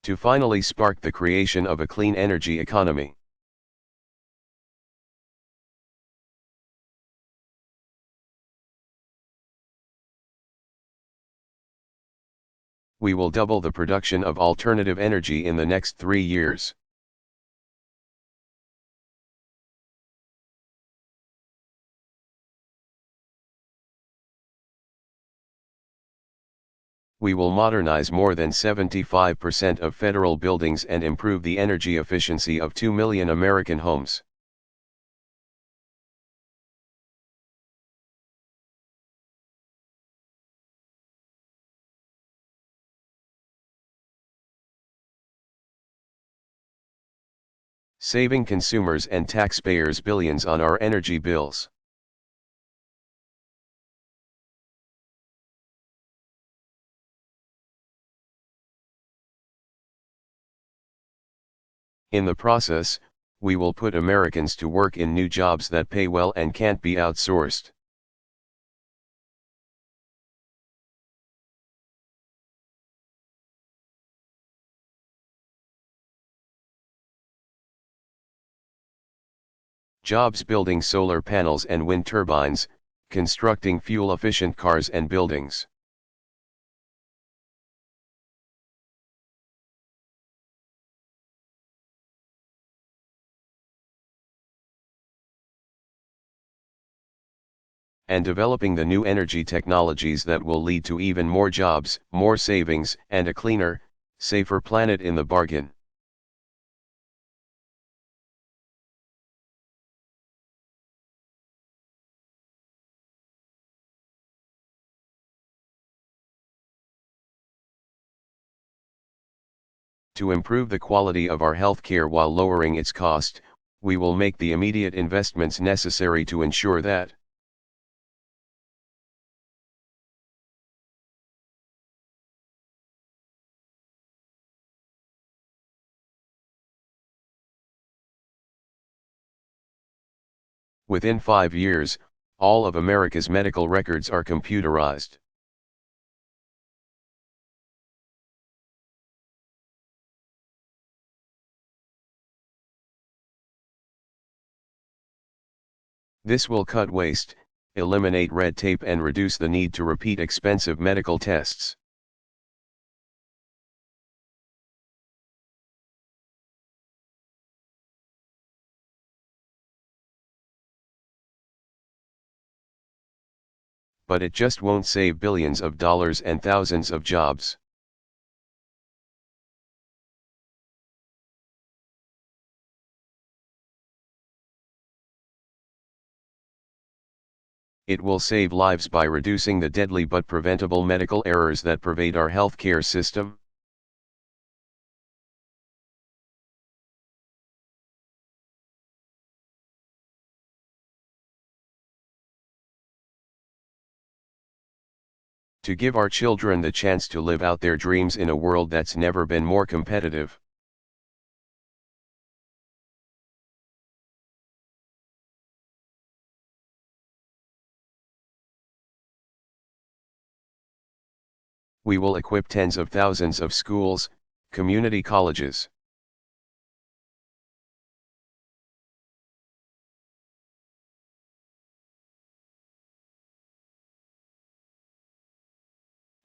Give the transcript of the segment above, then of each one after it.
to finally spark the creation of a clean energy economy. We will double the production of alternative energy in the next 3 years. We will modernize more than 75% of federal buildings and improve the energy efficiency of 2 million American homes. Saving consumers and taxpayers billions on our energy bills. In the process, we will put Americans to work in new jobs that pay well and can't be outsourced. Jobs building solar panels and wind turbines, constructing fuel-efficient cars and buildings. And developing the new energy technologies that will lead to even more jobs, more savings, and a cleaner, safer planet in the bargain. To improve the quality of our healthcare while lowering its cost, we will make the immediate investments necessary to ensure that within 5 years, all of America's medical records are computerized. This will cut waste, eliminate red tape and reduce the need to repeat expensive medical tests. But it just won't save billions of dollars and thousands of jobs. It will save lives by reducing the deadly but preventable medical errors that pervade our healthcare system. To give our children the chance to live out their dreams in a world that's never been more competitive. We will equip tens of thousands of schools, community colleges,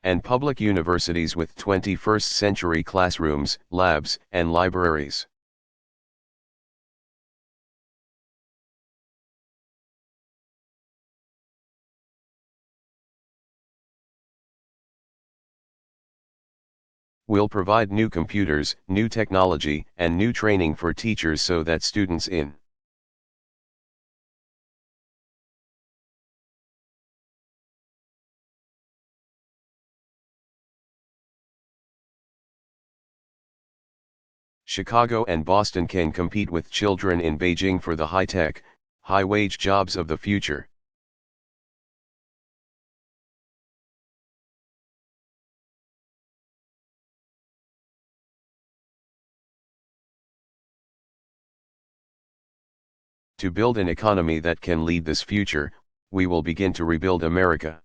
and public universities with 21st-century classrooms, labs, and libraries. We'll provide new computers, new technology, and new training for teachers so that students in Chicago and Boston can compete with children in Beijing for the high-tech, high-wage jobs of the future. To build an economy that can lead this future, we will begin to rebuild America.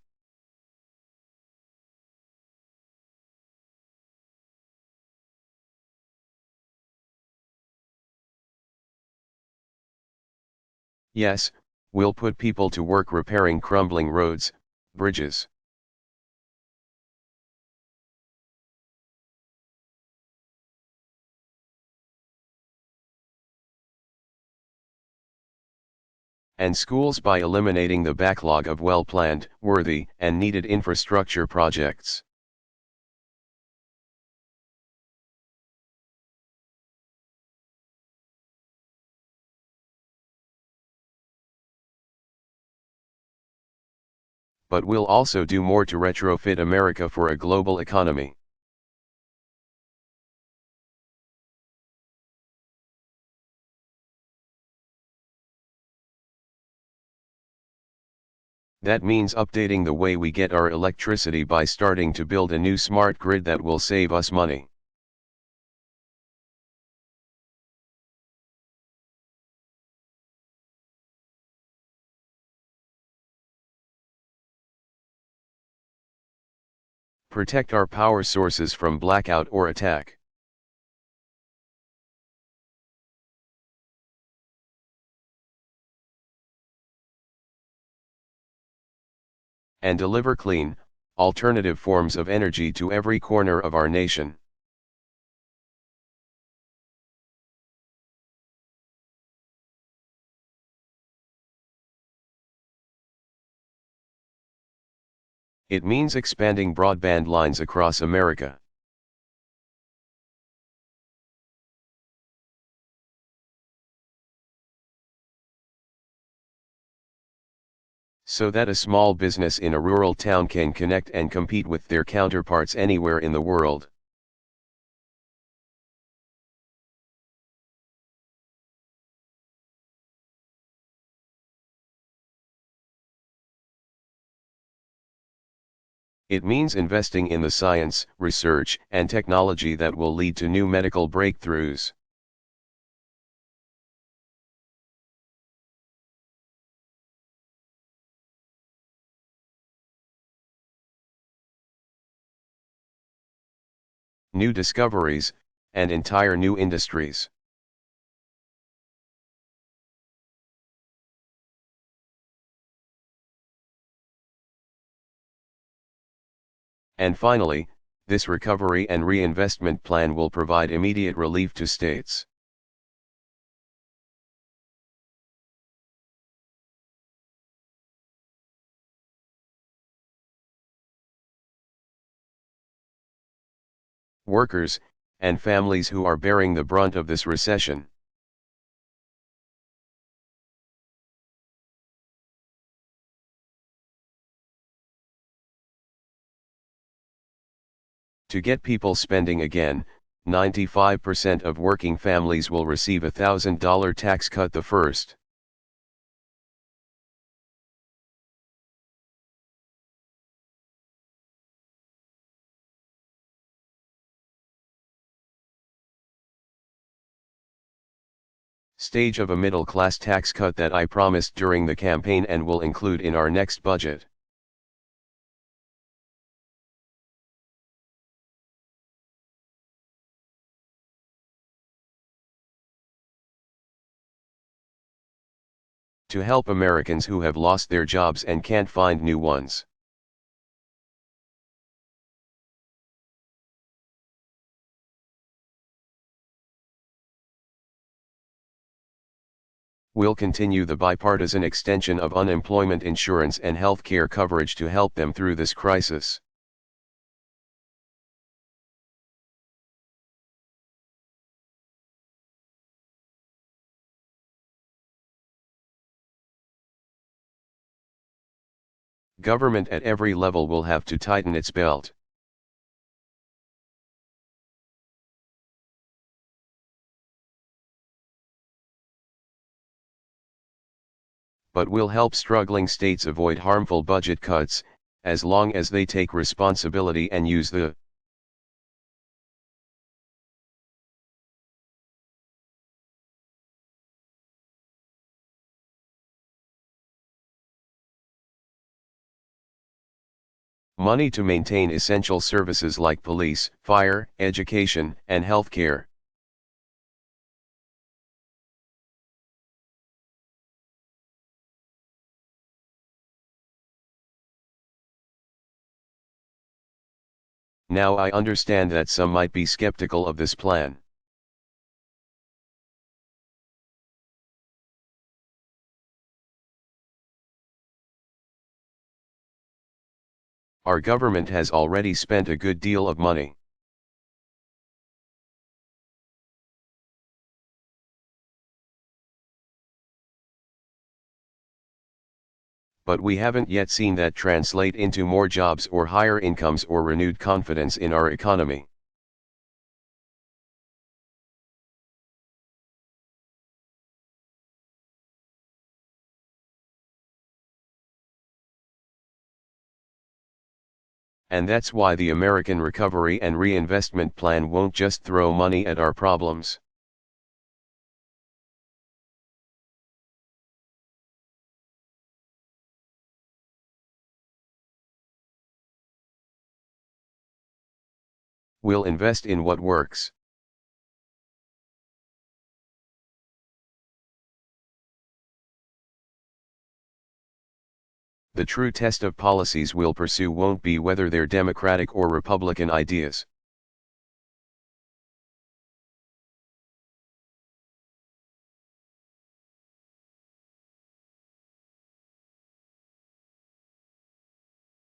Yes, we'll put people to work repairing crumbling roads, bridges. And schools by eliminating the backlog of well-planned, worthy, and needed infrastructure projects. But we'll also do more to retrofit America for a global economy. That means updating the way we get our electricity by starting to build a new smart grid that will save us money. Protect our power sources from blackout or attack. And deliver clean, alternative forms of energy to every corner of our nation. It means expanding broadband lines across America. So that a small business in a rural town can connect and compete with their counterparts anywhere in the world. It means investing in the science, research, and technology that will lead to new medical breakthroughs. New discoveries, and entire new industries. And finally, this recovery and reinvestment plan will provide immediate relief to states. Workers, and families who are bearing the brunt of this recession. To get people spending again, 95% of working families will receive a $1,000 tax cut the first. Stage of a middle-class tax cut that I promised during the campaign and will include in our next budget. To help Americans who have lost their jobs and can't find new ones. We'll continue the bipartisan extension of unemployment insurance and health care coverage to help them through this crisis. Government at every level will have to tighten its belt. But we'll help struggling states avoid harmful budget cuts, as long as they take responsibility and use the money to maintain essential services like police, fire, education, and health care. Now I understand that some might be skeptical of this plan. Our government has already spent a good deal of money. But we haven't yet seen that translate into more jobs or higher incomes or renewed confidence in our economy. And that's why the American Recovery and Reinvestment Plan won't just throw money at our problems. We'll invest in what works. The true test of policies we'll pursue won't be whether they're Democratic or Republican ideas.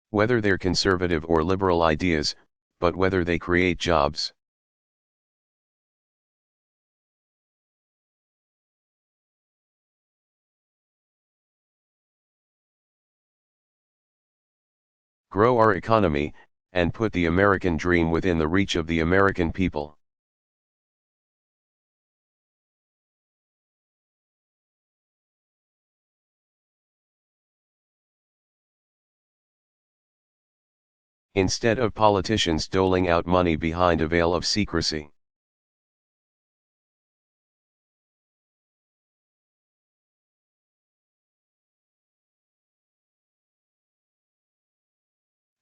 Whether they're conservative or liberal ideas, but whether they create jobs. Grow our economy, and put the American dream within the reach of the American people. Instead of politicians doling out money behind a veil of secrecy.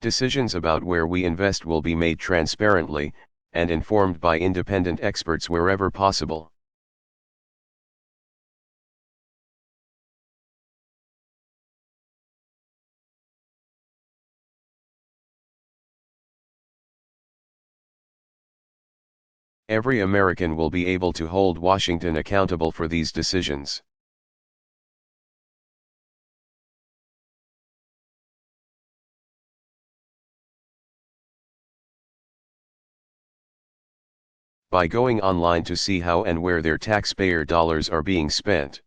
Decisions about where we invest will be made transparently, and informed by independent experts wherever possible. Every American will be able to hold Washington accountable for these decisions. By going online to see how and where their taxpayer dollars are being spent.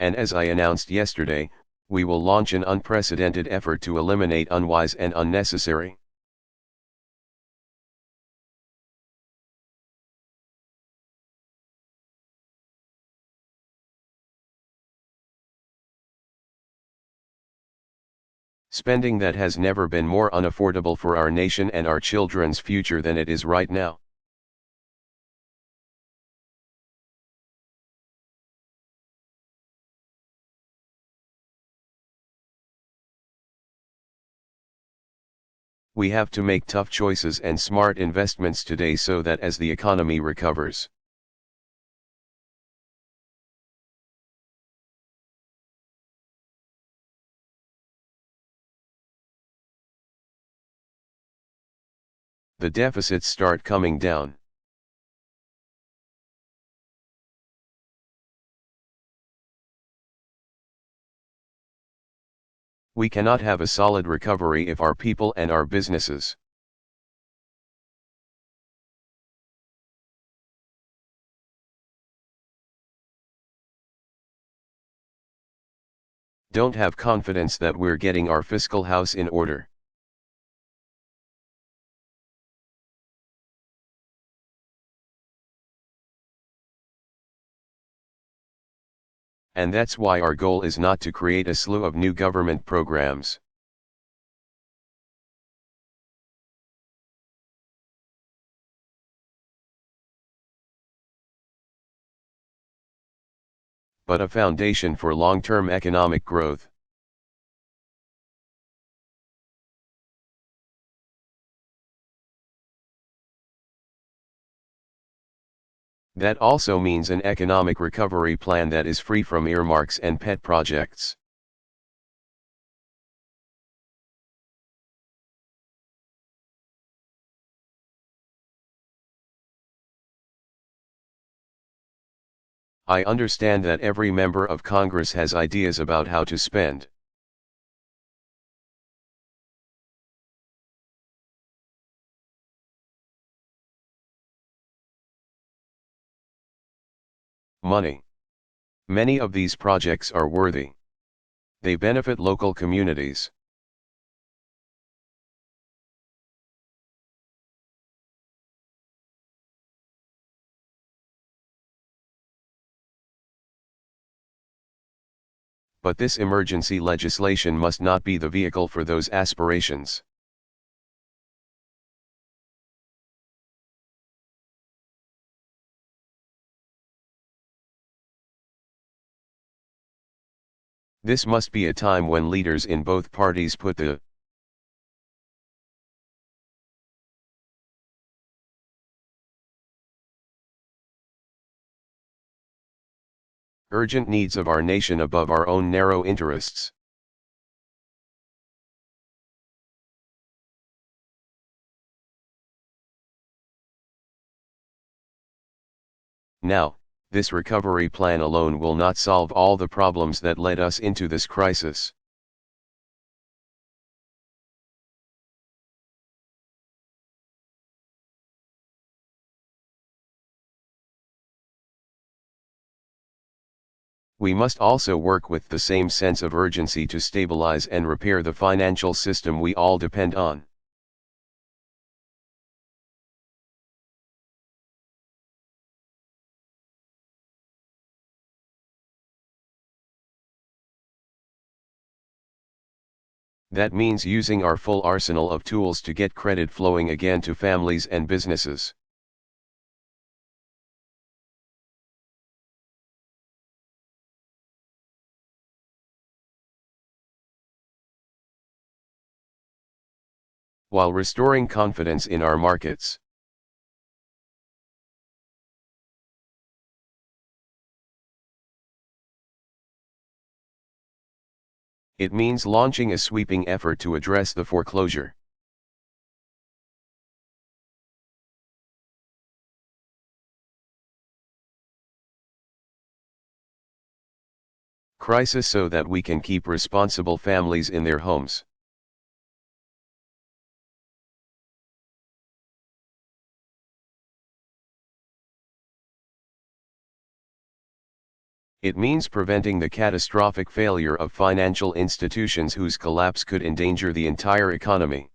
And as I announced yesterday, we will launch an unprecedented effort to eliminate unwise and unnecessary spending that has never been more unaffordable for our nation and our children's future than it is right now. We have to make tough choices and smart investments today so that as the economy recovers, the deficits start coming down. We cannot have a solid recovery if our people and our businesses don't have confidence that we're getting our fiscal house in order. And that's why our goal is not to create a slew of new government programs. But a foundation for long-term economic growth. That also means an economic recovery plan that is free from earmarks and pet projects. I understand that every member of Congress has ideas about how to spend. Money. Many of these projects are worthy. They benefit local communities. But this emergency legislation must not be the vehicle for those aspirations. This must be a time when leaders in both parties put the urgent needs of our nation above our own narrow interests. Now, this recovery plan alone will not solve all the problems that led us into this crisis. We must also work with the same sense of urgency to stabilize and repair the financial system we all depend on. That means using our full arsenal of tools to get credit flowing again to families and businesses. While restoring confidence in our markets. It means launching a sweeping effort to address the foreclosure crisis so that we can keep responsible families in their homes. It means preventing the catastrophic failure of financial institutions whose collapse could endanger the entire economy.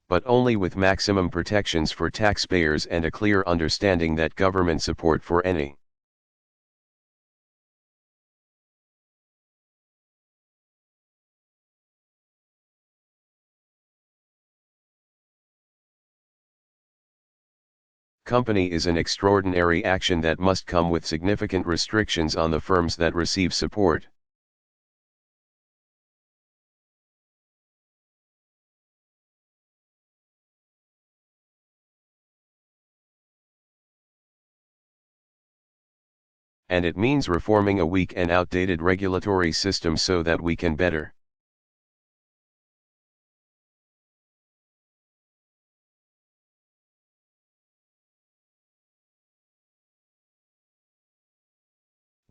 But only with maximum protections for taxpayers and a clear understanding that government support for any company is an extraordinary action that must come with significant restrictions on the firms that receive support. And it means reforming a weak and outdated regulatory system so that we can better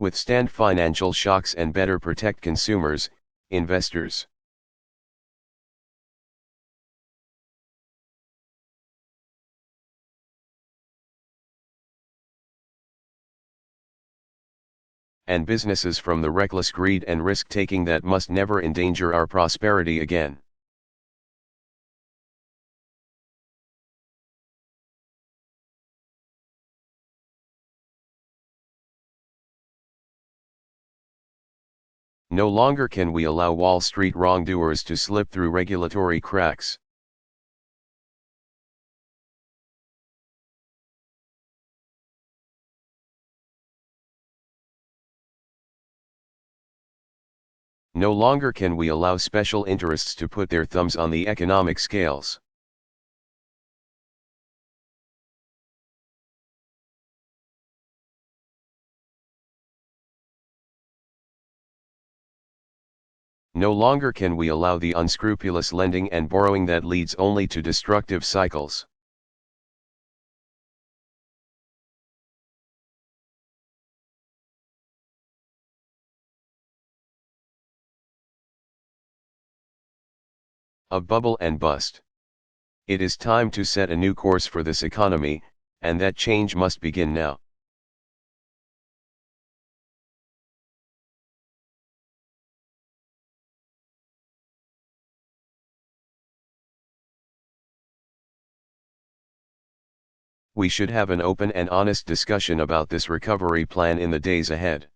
withstand financial shocks and better protect consumers, investors, and businesses from the reckless greed and risk-taking that must never endanger our prosperity again. No longer can we allow Wall Street wrongdoers to slip through regulatory cracks. No longer can we allow special interests to put their thumbs on the economic scales. No longer can we allow the unscrupulous lending and borrowing that leads only to destructive cycles. A bubble and bust. It is time to set a new course for this economy, and that change must begin now. We should have an open and honest discussion about this recovery plan in the days ahead.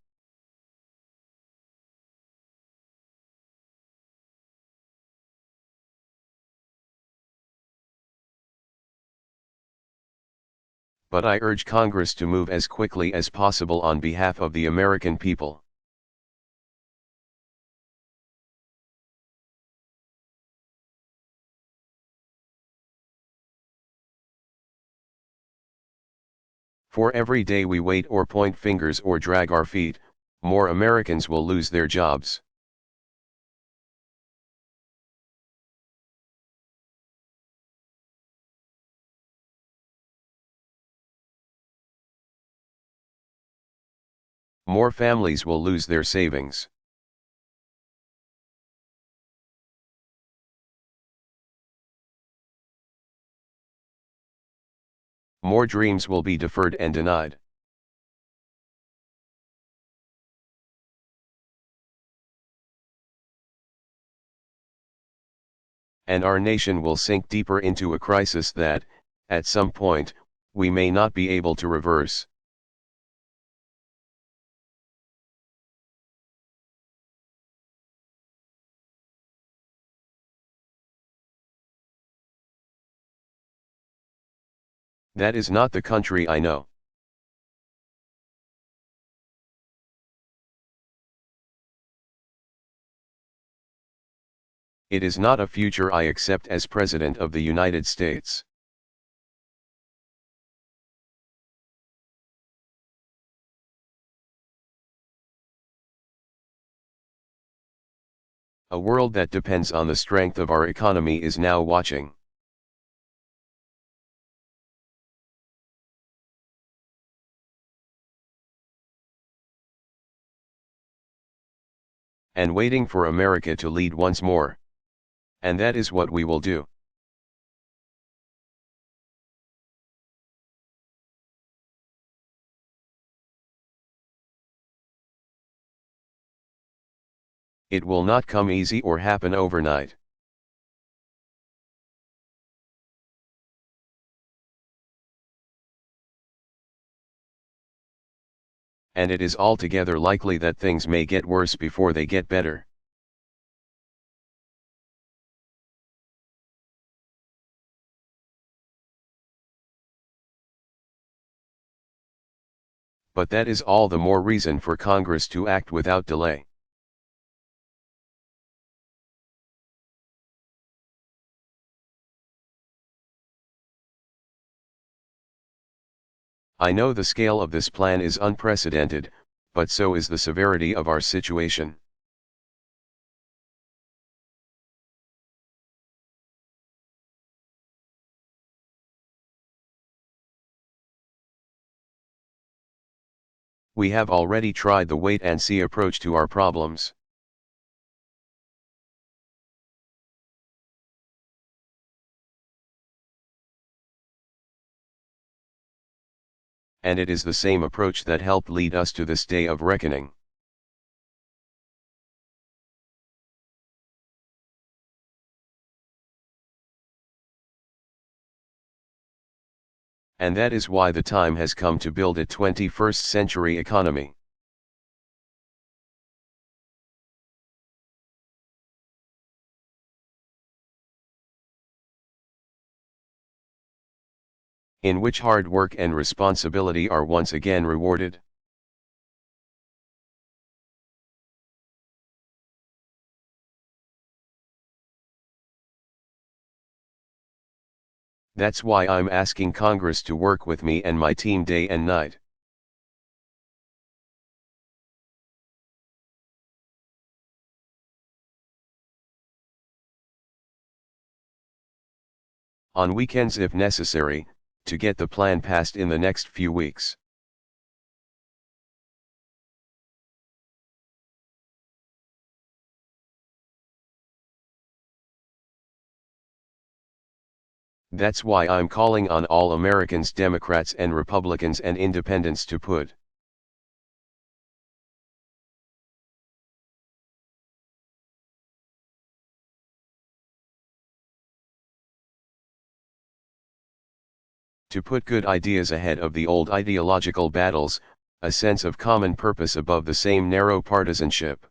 But I urge Congress to move as quickly as possible on behalf of the American people. For every day we wait or point fingers or drag our feet, more Americans will lose their jobs. More families will lose their savings. More dreams will be deferred and denied. And our nation will sink deeper into a crisis that, at some point, we may not be able to reverse. That is not the country I know. It is not a future I accept as President of the United States. A world that depends on the strength of our economy is now watching. And waiting for America to lead once more. And that is what we will do. It will not come easy or happen overnight. And it is altogether likely that things may get worse before they get better. But that is all the more reason for Congress to act without delay. I know the scale of this plan is unprecedented, but so is the severity of our situation. We have already tried the wait-and-see approach to our problems. And it is the same approach that helped lead us to this day of reckoning. And that is why the time has come to build a 21st century economy. In which hard work and responsibility are once again rewarded. That's why I'm asking Congress to work with me and my team day and night. On weekends if necessary, to get the plan passed in the next few weeks. That's why I'm calling on all Americans, Democrats and Republicans and Independents to put good ideas ahead of the old ideological battles, a sense of common purpose above the same narrow partisanship.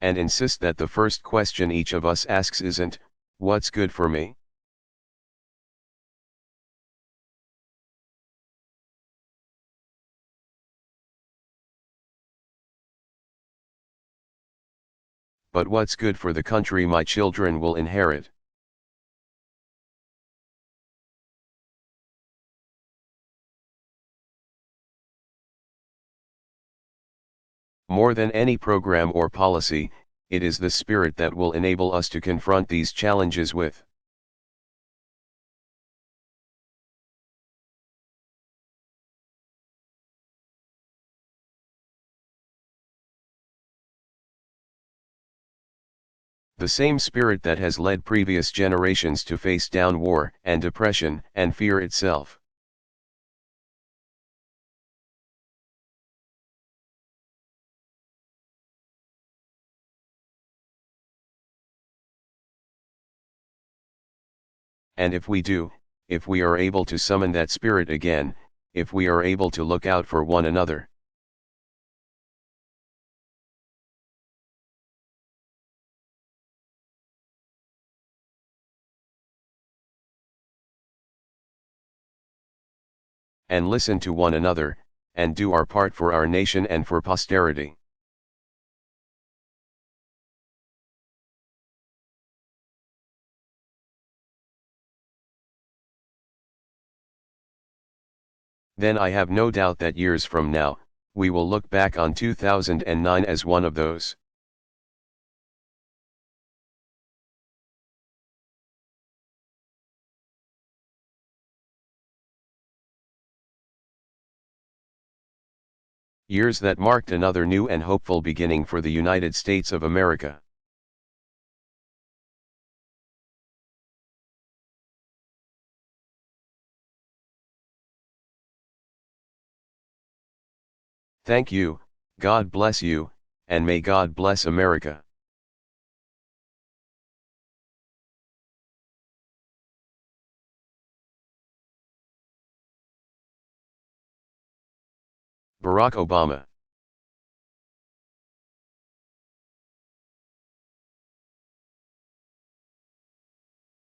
And insist that the first question each of us asks isn't, "What's good for me?" but "What's good for the country my children will inherit?" More than any program or policy, it is the spirit that will enable us to confront these challenges with the same spirit that has led previous generations to face down war and depression and fear itself. And if we do, if we are able to summon that spirit again, if we are able to look out for one another, and listen to one another, and do our part for our nation and for posterity. Then I have no doubt that years from now, we will look back on 2009 as one of those. Years that marked another new and hopeful beginning for the United States of America. Thank you, God bless you, and may God bless America. Barack Obama.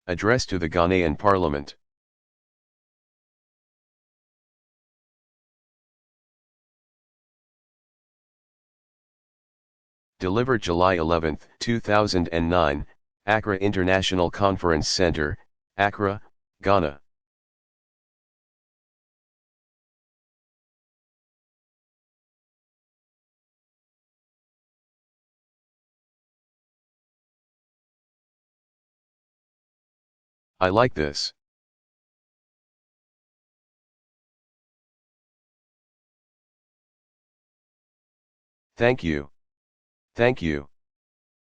Address to the Ghanaian Parliament. Delivered July 11, 2009, Accra International Conference Center, Accra, Ghana. I like this. Thank you. Thank you.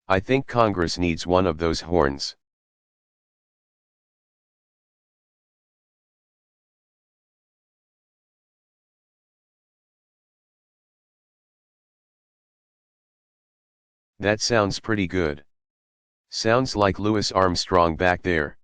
I think Congress needs one of those horns. That sounds pretty good. Sounds like Louis Armstrong back there.